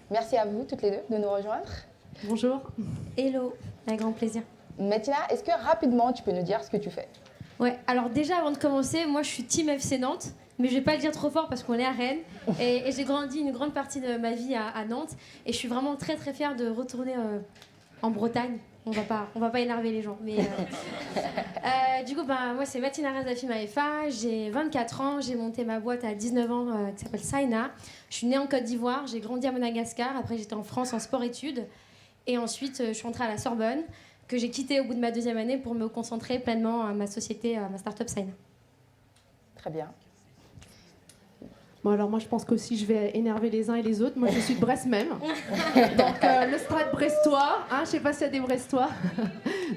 Merci à vous toutes les deux de nous rejoindre. Bonjour. Hello, avec grand plaisir. Mathilda, est-ce que rapidement tu peux nous dire ce que tu fais? Ouais, alors déjà avant de commencer, moi je suis team FC Nantes, mais je vais pas le dire trop fort parce qu'on est à Rennes et j'ai grandi une grande partie de ma vie à Nantes et je suis vraiment très très fière de retourner en Bretagne. On va pas énerver les gens, mais du coup moi c'est Mathilda Razafi Maefa, j'ai 24 ans, j'ai monté ma boîte à 19 ans qui s'appelle Saina. Je suis née en Côte d'Ivoire, j'ai grandi à Madagascar, après j'étais en France en sport-études et ensuite je suis rentrée à la Sorbonne, que j'ai quitté au bout de ma deuxième année pour me concentrer pleinement à ma société, à ma start-up Saina. Très bien. Bon, alors moi je pense qu'aussi je vais énerver les uns et les autres. Moi je suis de Brest même. Donc le stade brestois, hein, je sais pas s'il y a des brestois.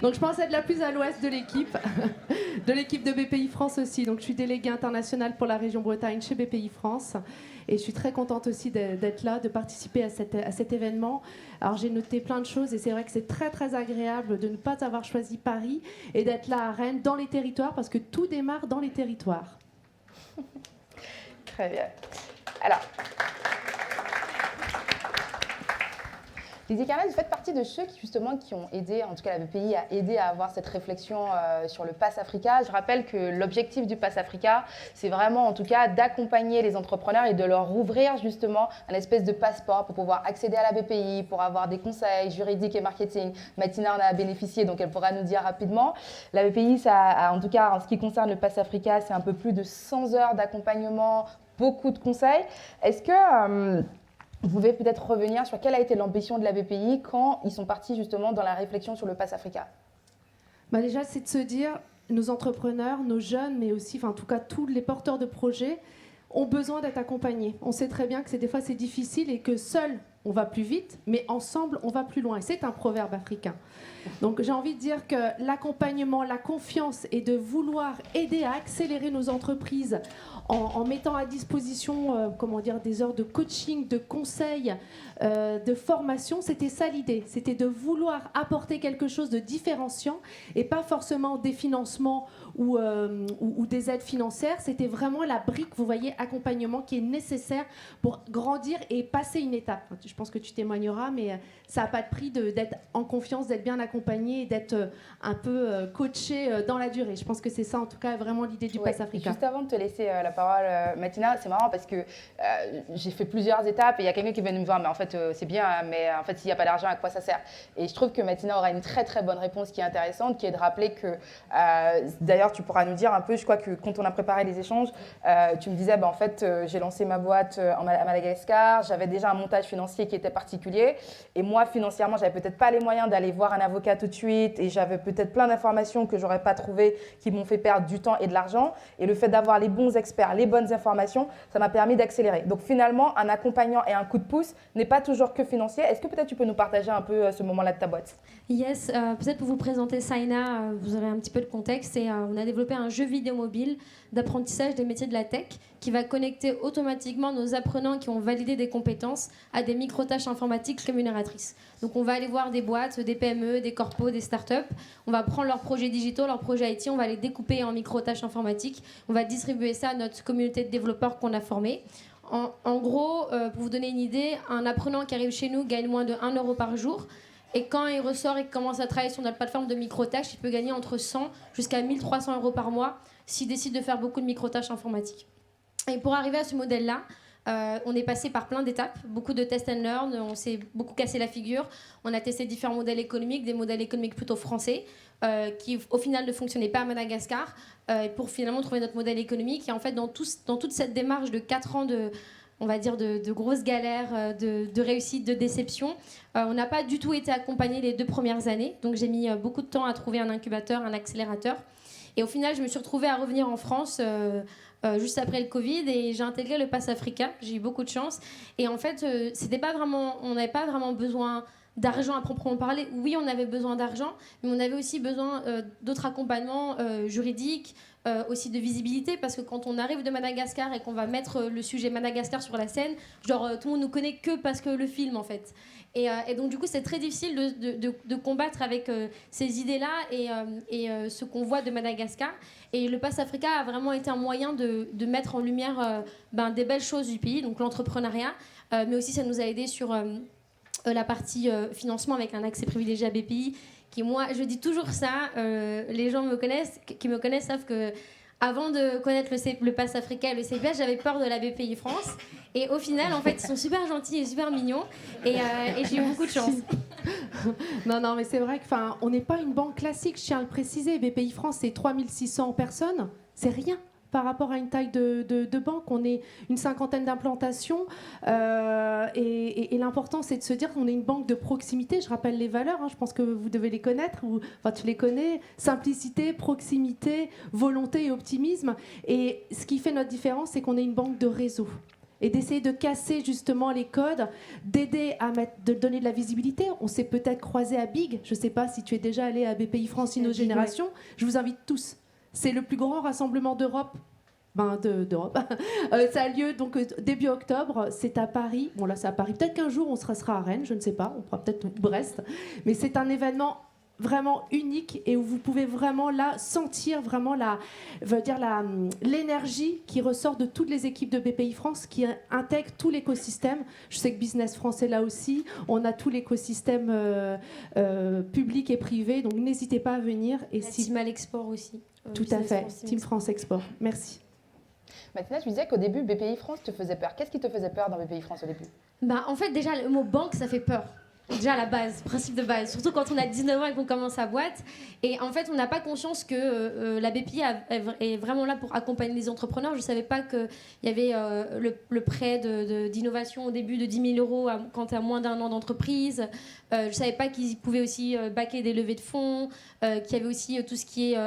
Donc je pense être la plus à l'ouest de l'équipe de BPI France aussi. Donc je suis déléguée internationale pour la région Bretagne chez BPI France. Et je suis très contente aussi d'être là, de participer à cet événement. Alors j'ai noté plein de choses et c'est vrai que c'est très très agréable de ne pas avoir choisi Paris et d'être là à Rennes, dans les territoires, parce que tout démarre dans les territoires. Très bien. Alors, Lydie Carnez, vous faites partie de ceux qui ont aidé, en tout cas la BPI a aidé à avoir cette réflexion sur le Pass Africa. Je rappelle que l'objectif du Pass Africa, c'est vraiment en tout cas d'accompagner les entrepreneurs et de leur ouvrir justement un espèce de passeport pour pouvoir accéder à la BPI, pour avoir des conseils juridiques et marketing. Mathilda en a bénéficié, donc elle pourra nous dire rapidement. La BPI, en tout cas en ce qui concerne le Pass Africa, c'est un peu plus de 100 heures d'accompagnement, beaucoup de conseils. Est-ce que vous pouvez peut-être revenir sur quelle a été l'ambition de la BPI quand ils sont partis justement dans la réflexion sur le Pass Africa? Déjà, c'est de se dire, nos entrepreneurs, nos jeunes, mais aussi, en tout cas tous les porteurs de projets, ont besoin d'être accompagnés. On sait très bien que des fois c'est difficile et que seul on va plus vite, mais ensemble on va plus loin. Et c'est un proverbe africain. Donc j'ai envie de dire que l'accompagnement, la confiance et de vouloir aider à accélérer nos entreprises en mettant à disposition des heures de coaching, de conseils, de formation, c'était ça l'idée. C'était de vouloir apporter quelque chose de différenciant et pas forcément des financements ou des aides financières. C'était vraiment la brique, vous voyez, accompagnement qui est nécessaire pour grandir et passer une étape. Je pense que tu témoigneras, mais ça n'a pas de prix d'être en confiance, d'être bien accompagné et d'être un peu coaché dans la durée. Je pense que c'est ça, en tout cas, vraiment l'idée du Pass Africa. Juste avant de te laisser la parole, Mathilda, c'est marrant parce que j'ai fait plusieurs étapes et il y a quelqu'un qui vient de me voir, mais en fait, c'est bien, mais en fait, s'il n'y a pas d'argent, à quoi ça sert? Et je trouve que Mathilda aura une très, très bonne réponse qui est intéressante, qui est de rappeler que, d'ailleurs, tu pourras nous dire un peu, je crois que quand on a préparé les échanges, tu me disais, en fait, j'ai lancé ma boîte à Madagascar, j'avais déjà un montage financier qui était particulier et moi, financièrement, j'avais peut-être pas les moyens d'aller voir un avocat tout de suite et j'avais peut-être plein d'informations que j'aurais pas trouvées qui m'ont fait perdre du temps et de l'argent. Et le fait d'avoir les bons experts, les bonnes informations, ça m'a permis d'accélérer. Donc finalement, un accompagnant et un coup de pouce n'est pas toujours que financier. Est-ce que peut-être tu peux nous partager un peu ce moment-là de ta boîte? Yes, peut-être pour vous présenter Saina, vous aurez un petit peu de contexte. On a développé un jeu vidéo mobile d'apprentissage des métiers de la tech qui va connecter automatiquement nos apprenants qui ont validé des compétences à des micro-tâches informatiques rémunératrices. Donc on va aller voir des boîtes, des PME, des corpos, des startups. On va prendre leurs projets digitaux, leurs projets IT, on va les découper en micro-tâches informatiques. On va distribuer ça à notre communauté de développeurs qu'on a formés. En gros, pour vous donner une idée, un apprenant qui arrive chez nous gagne moins de 1 euro par jour. Et quand il ressort et commence à travailler sur notre plateforme de micro-tâches, il peut gagner entre 100 jusqu'à 1300 euros par mois s'il décide de faire beaucoup de micro-tâches informatiques. Et pour arriver à ce modèle-là, on est passé par plein d'étapes, beaucoup de test and learn, on s'est beaucoup cassé la figure. On a testé différents modèles économiques, des modèles économiques plutôt français, qui au final ne fonctionnaient pas à Madagascar, pour finalement trouver notre modèle économique. Et en fait, dans toute cette démarche de 4 ans de grosses galères, de réussite, de déception, on n'a pas du tout été accompagnés les 2 premières années. Donc j'ai mis beaucoup de temps à trouver un incubateur, un accélérateur. Et au final, je me suis retrouvée à revenir en France juste après le Covid et j'ai intégré le Pass Africa. J'ai eu beaucoup de chance. Et en fait, on n'avait pas vraiment besoin d'argent à proprement parler. Oui, on avait besoin d'argent, mais on avait aussi besoin d'autres accompagnements juridiques, aussi de visibilité, parce que quand on arrive de Madagascar et qu'on va mettre le sujet Madagascar sur la scène, genre tout le monde nous connaît que parce que le film en fait. Et donc du coup c'est très difficile de combattre avec ces idées-là et ce qu'on voit de Madagascar. Et le Pass Africa a vraiment été un moyen de mettre en lumière des belles choses du pays, donc l'entrepreneuriat, mais aussi ça nous a aidé sur la partie financement avec un accès privilégié à BPI, qui moi, je dis toujours ça, les gens qui me connaissent savent que avant de connaître le Pass Africa et le CPH, j'avais peur de la BPI France. Et au final, en fait, ils sont super gentils et super mignons. Et j'ai eu beaucoup de chance. Non, mais c'est vrai qu'on n'est pas une banque classique, je tiens à le préciser. BPI France, c'est 3600 personnes. C'est rien par rapport à une taille de banque. On est une cinquantaine d'implantations. Et l'important, c'est de se dire qu'on est une banque de proximité. Je rappelle les valeurs, je pense que vous devez les connaître. Enfin, tu les connais. Simplicité, proximité, volonté et optimisme. Et ce qui fait notre différence, c'est qu'on est une banque de réseau. Et d'essayer de casser justement les codes, d'aider de donner de la visibilité. On s'est peut-être croisé à Big. Je ne sais pas si tu es déjà allé à BPI France Innogénération. Ouais. Je vous invite tous. C'est le plus grand rassemblement d'Europe. d'Europe. Ça a lieu donc début octobre. C'est à Paris. Bon là, c'est à Paris. Peut-être qu'un jour on sera à Rennes. Je ne sais pas. On pourra peut-être Brest. Mais c'est un événement vraiment unique et où vous pouvez vraiment là sentir vraiment l'énergie qui ressort de toutes les équipes de BPI France qui intègrent tout l'écosystème. Je sais que Business France est là aussi. On a tout l'écosystème public et privé, donc n'hésitez pas à venir. Et Team à l'export aussi. Tout à fait, Team France Export. Merci. Mathilda, tu disais qu'au début, BPI France te faisait peur. Qu'est-ce qui te faisait peur dans BPI France au début ? En fait, déjà, le mot banque, ça fait peur. Déjà à la base, principe de base, surtout quand on a 19 ans et qu'on commence sa boîte. Et en fait, on n'a pas conscience que la BPI est vraiment là pour accompagner les entrepreneurs. Je ne savais pas qu'il y avait le prêt d'innovation au début de 10 000 € quand tu as moins d'1 an d'entreprise. Je ne savais pas qu'ils pouvaient aussi backer des levées de fonds, qu'il y avait aussi tout ce qui est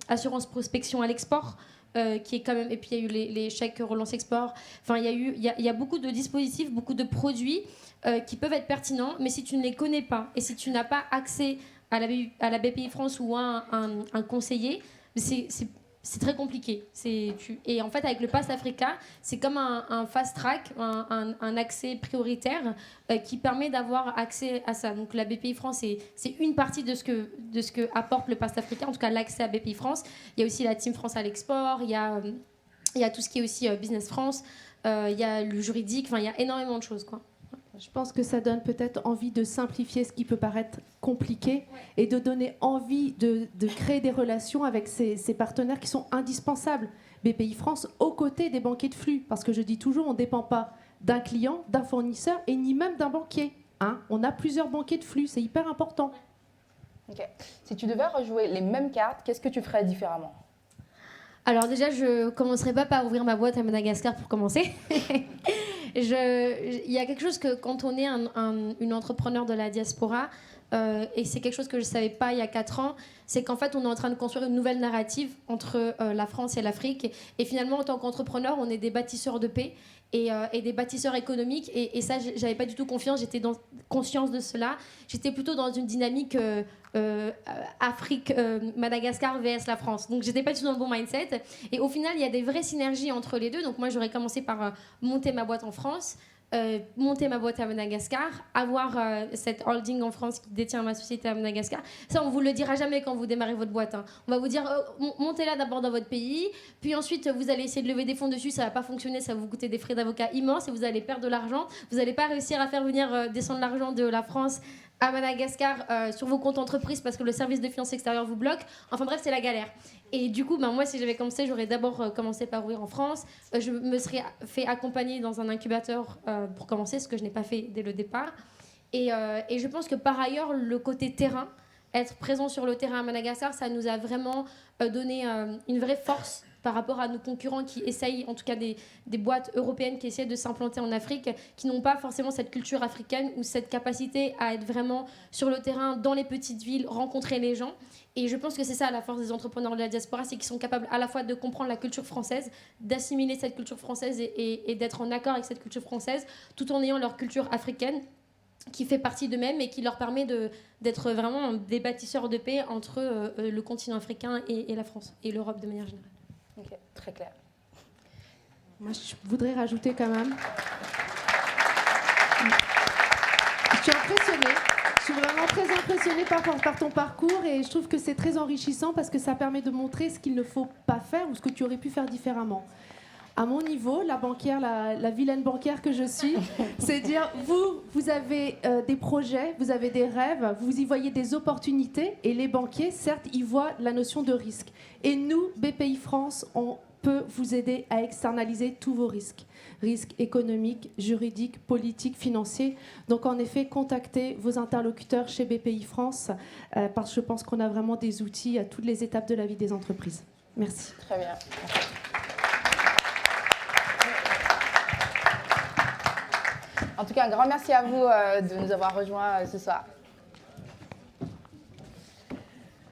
assurance prospection à l'export. Qui est quand même, et puis il y a eu les chèques relance export. Enfin, il y a beaucoup de dispositifs, beaucoup de produits qui peuvent être pertinents, mais si tu ne les connais pas et si tu n'as pas accès à la BPI France ou à un conseiller, c'est très compliqué. Et en fait, avec le Pass Africa, c'est comme un fast track, un accès prioritaire qui permet d'avoir accès à ça. Donc la BPI France, c'est une partie de ce que apporte le Pass Africa, en tout cas l'accès à BPI France. Il y a aussi la Team France à l'export, il y a tout ce qui est aussi Business France, il y a le juridique, il y a énormément de choses, quoi. Je pense que ça donne peut-être envie de simplifier ce qui peut paraître compliqué et de donner envie de créer des relations avec ces partenaires qui sont indispensables. BPI France aux côtés des banquiers de flux, parce que je dis toujours, on ne dépend pas d'un client, d'un fournisseur et ni même d'un banquier. On a plusieurs banquiers de flux, c'est hyper important. Okay. Si tu devais rejouer les mêmes cartes, qu'est-ce que tu ferais différemment ? Alors déjà, je ne commencerai pas par ouvrir ma boîte à Madagascar pour commencer. Il y a quelque chose que quand on est une entrepreneur de la diaspora, et c'est quelque chose que je ne savais pas il y a 4 ans, c'est qu'en fait on est en train de construire une nouvelle narrative entre la France et l'Afrique. Et finalement, en tant qu'entrepreneur, on est des bâtisseurs de paix et des bâtisseurs économiques. Et ça, je n'avais pas du tout conscience de cela. J'étais plutôt dans une dynamique Afrique, Madagascar vs la France. Donc j'étais pas du tout dans le bon mindset. Et au final, il y a des vraies synergies entre les deux. Donc moi, j'aurais commencé par monter ma boîte en France, monter ma boîte à Madagascar, avoir cette holding en France qui détient ma société à Madagascar. Ça, on vous le dira jamais quand vous démarrez votre boîte. On va vous dire, montez-la d'abord dans votre pays, puis ensuite vous allez essayer de lever des fonds dessus, ça va pas fonctionner, ça va vous coûter des frais d'avocat immenses et vous allez perdre de l'argent. Vous n'allez pas réussir à faire venir descendre l'argent de la France à Madagascar sur vos comptes entreprises parce que le service de finances extérieures vous bloque. Enfin bref, c'est la galère. Et du coup, moi, si j'avais commencé, j'aurais d'abord commencé par ouvrir en France. Je me serais fait accompagner dans un incubateur pour commencer, ce que je n'ai pas fait dès le départ. Et je pense que par ailleurs, le côté terrain, être présent sur le terrain à Madagascar, ça nous a vraiment donné une vraie force par rapport à nos concurrents qui essayent, en tout cas des boîtes européennes qui essaient de s'implanter en Afrique, qui n'ont pas forcément cette culture africaine ou cette capacité à être vraiment sur le terrain, dans les petites villes, rencontrer les gens. Et je pense que c'est ça la force des entrepreneurs de la diaspora, c'est qu'ils sont capables à la fois de comprendre la culture française, d'assimiler cette culture française et d'être en accord avec cette culture française, tout en ayant leur culture africaine. qui fait partie d'eux-mêmes et qui leur permet d'être vraiment des bâtisseurs de paix entre le continent africain et la France, et l'Europe de manière générale. Ok, très clair. Moi, je voudrais rajouter quand même. Je suis impressionnée. Je suis vraiment très impressionnée par ton parcours et je trouve que c'est très enrichissant parce que ça permet de montrer ce qu'il ne faut pas faire ou ce que tu aurais pu faire différemment. À mon niveau, la banquière, la vilaine banquière que je suis, c'est dire, vous avez des projets, vous avez des rêves, vous y voyez des opportunités et les banquiers, certes, ils voient la notion de risque. Et nous, BPI France, on peut vous aider à externaliser tous vos risques. Risques économiques, juridiques, politiques, financiers. Donc en effet, contactez vos interlocuteurs chez BPI France parce que je pense qu'on a vraiment des outils à toutes les étapes de la vie des entreprises. Merci. Très bien. En tout cas, un grand merci à vous de nous avoir rejoints ce soir.